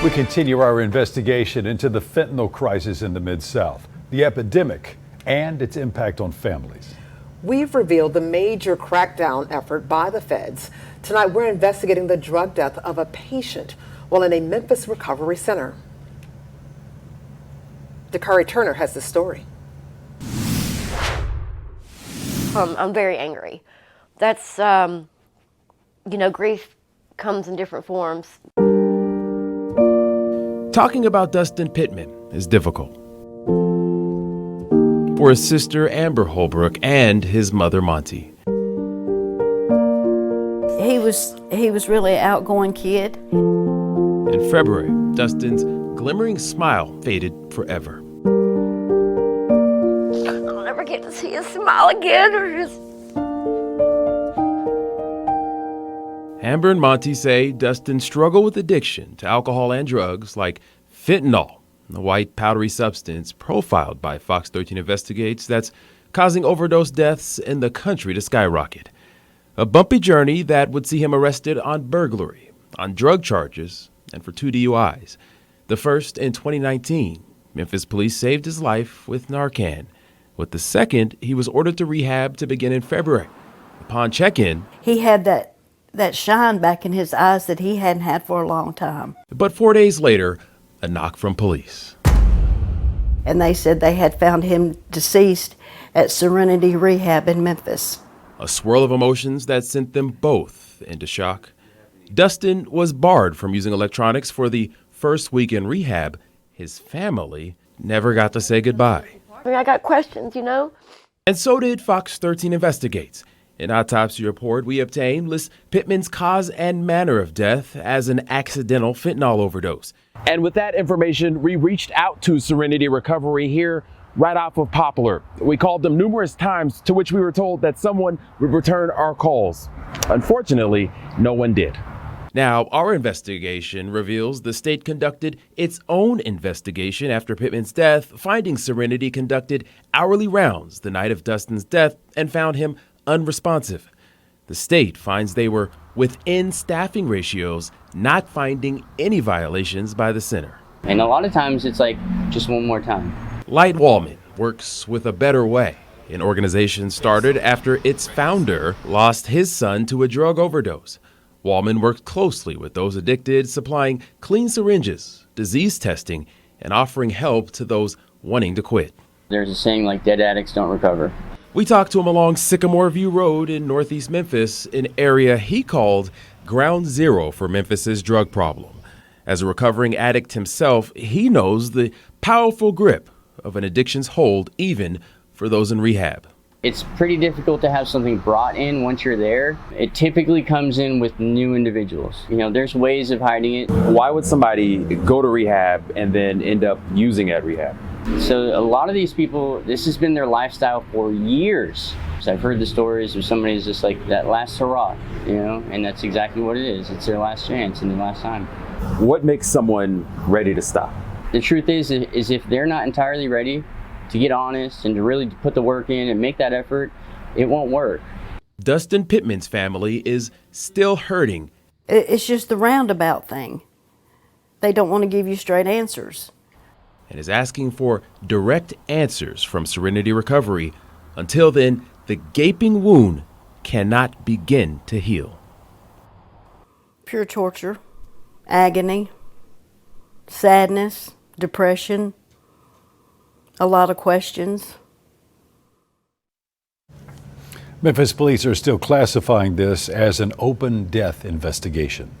We continue our investigation into the fentanyl crisis in the Mid-South, the epidemic, and its impact on families. We've revealed the major crackdown effort by the feds. Tonight, we're investigating the drug death of a patient while in a Memphis recovery center. Dakari Turner has the story. I'm very angry. That's, grief comes in different forms. Talking about Dustin Pittman is difficult. For his sister Amber Holbrook and his mother Monty. He was really an outgoing kid. In February, Dustin's glimmering smile faded forever. I'll never get to see his smile again or just... Amber and Monty say Dustin struggled with addiction to alcohol and drugs like fentanyl, the white powdery substance profiled by Fox13 Investigates that's causing overdose deaths in the country to skyrocket. A bumpy journey that would see him arrested on burglary, on drug charges, and for 2 DUIs. The first in 2019, Memphis police saved his life with Narcan. With the second, he was ordered to rehab to begin in February. Upon check-in, He had that shine back in his eyes that he hadn't had for a long time. but 4 days later, a knock from police. And they said they had found him deceased at Serenity Rehab in Memphis. A swirl of emotions that sent them both into shock. Dustin was barred from using electronics for the first week in rehab. His family never got to say goodbye. I got questions, And so did Fox13 Investigates. An autopsy report we obtained lists Pittman's cause and manner of death as an accidental fentanyl overdose. And with that information, we reached out to Serenity Recovery here right off of Poplar. We called them numerous times, to which we were told that someone would return our calls. Unfortunately, no one did. Now, our investigation reveals the state conducted its own investigation after Pittman's death, finding Serenity conducted hourly rounds the night of Dustin's death and found him unresponsive. The state finds they were within staffing ratios, not finding any violations by the center. And a lot of times it's like, just one more time. Light Wallman works with A Better Way, an organization started after its founder lost his son to a drug overdose. Wallman worked closely with those addicted, supplying clean syringes, disease testing, and offering help to those wanting to quit. There's a saying like dead addicts don't recover. We talked to him along Sycamore View Road in Northeast Memphis, an area he called ground zero for Memphis's drug problem. As a recovering addict himself, he knows the powerful grip of an addiction's hold, even for those in rehab. It's pretty difficult to have something brought in once you're there. It typically comes in with new individuals. There's ways of hiding it. Why would somebody go to rehab and then end up using at rehab? So a lot of these people, this has been their lifestyle for years. So I've heard the stories of somebody who's just like that last hurrah, and that's exactly what it is. It's their last chance and their last time. What makes someone ready to stop? The truth is if they're not entirely ready to get honest and to really put the work in and make that effort, it won't work. Dustin Pittman's family is still hurting. It's just the roundabout thing. They don't want to give you straight answers. And is asking for direct answers from Serenity Recovery. Until then, the gaping wound cannot begin to heal. Pure torture, agony, sadness, depression, a lot of questions. Memphis police are still classifying this as an open death investigation.